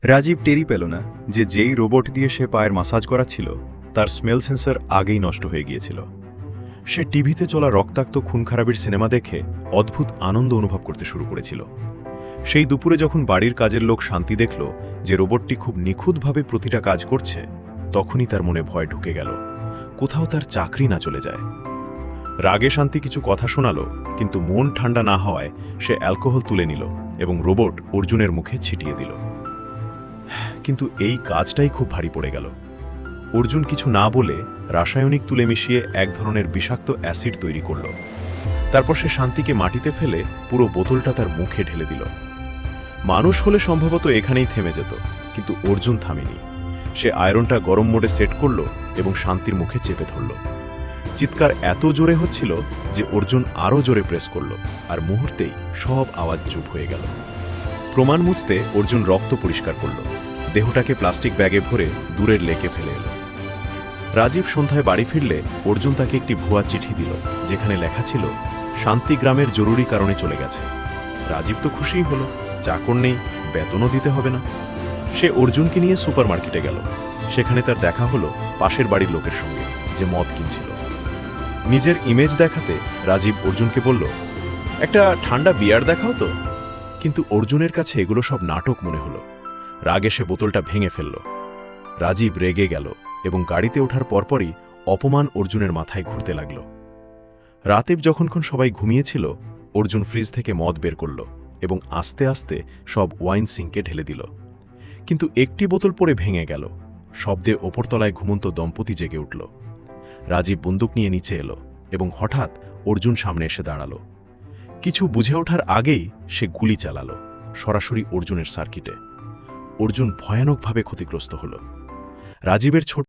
রাজীব টেরি পেল না যে যেই রোবট দিয়ে সে পায়ের মাসাজ করাচ্ছিল তার স্মেল সেন্সর আগেই নষ্ট হয়ে গিয়েছিল। সে টিভিতে চলা রক্তাক্ত খুন খারাপির সিনেমা দেখে অদ্ভুত আনন্দ অনুভব করতে শুরু করেছিল। সেই দুপুরে যখন বাড়ির কাজের লোক শান্তি দেখল যে রোবটটি খুব নিখুঁতভাবে প্রতিটা কাজ করছে, তখনই তার মনে ভয় ঢুকে গেল কোথাও তার চাকরি না চলে যায়। রাগে শান্তি কিছু কথা শোনালো, কিন্তু মন ঠান্ডা না হওয়ায় সে অ্যালকোহল তুলে নিল এবং রোবট অর্জুনের মুখে ছিটিয়ে দিল। কিন্তু এই কাজটাই খুব ভারী পড়ে গেল। অর্জুন কিছু না বলে রাসায়নিক তুলে মিশিয়ে এক ধরনের বিষাক্ত অ্যাসিড তৈরি করল। তারপর সে শান্তিকে মাটিতে ফেলে পুরো বোতলটা তার মুখে ঢেলে দিল। মানুষ হলে সম্ভবত এখানেই থেমে যেত, কিন্তু অর্জুন থামেনি। সে আয়রনটা গরম মোডে সেট করল এবং শান্তির মুখে চেপে ধরল। চিৎকার এত জোরে হচ্ছিল যে অর্জুন আরও জোরে প্রেস করল, আর মুহূর্তেই সব আওয়াজ চুপ হয়ে গেল। প্রমাণ মুছতে অর্জুন রক্ত পরিষ্কার করল, দেহটাকে প্লাস্টিক ব্যাগে ভরে দূরের লেকে ফেলে এলো। রাজীব সন্ধ্যায় বাড়ি ফিরলে অর্জুন তাকে একটি ভুয়া চিঠি দিল, যেখানে লেখা ছিল শান্তি গ্রামের জরুরি কারণে চলে গেছে। রাজীব তো খুশিই হলো, চাকর নেই, বেতনও দিতে হবে না। সে অর্জুনকে নিয়ে সুপারমার্কেটে গেল। সেখানে তার দেখা হলো পাশের বাড়ির লোকের সঙ্গে, যে মদ কিনছিল। নিজের ইমেজ দেখাতে রাজীব অর্জুনকে বলল, একটা ঠান্ডা বিয়ার দেখাও তো। কিন্তু অর্জুনের কাছে এগুলো সব নাটক মনে হলো। রাগে সে বোতলটা ভেঙে ফেলল। রাজীব রেগে গেল এবং গাড়িতে ওঠার পরপরই অপমান অর্জুনের মাথায় ঘুরতে লাগল। রাতে যখন সবাই ঘুমিয়েছিল, অর্জুন ফ্রিজ থেকে মদ বের করল এবং আস্তে আস্তে সব ওয়াইন সিঙ্কে ঢেলে দিল। কিন্তু একটি বোতল পড়ে ভেঙে গেল। শব্দে ওপরতলায় ঘুমন্ত দম্পতি জেগে উঠল। রাজীব বন্দুক নিয়ে নিচে এলো এবং হঠাৎ অর্জুন সামনে এসে দাঁড়ালো। কিছু বুঝে ওঠার আগেই সে গুলি চালালো, সরাসরি অর্জুনের সার্কিটে। অর্জুন ভয়ানকভাবে ক্ষতিগ্রস্ত হল। রাজীবের ছোট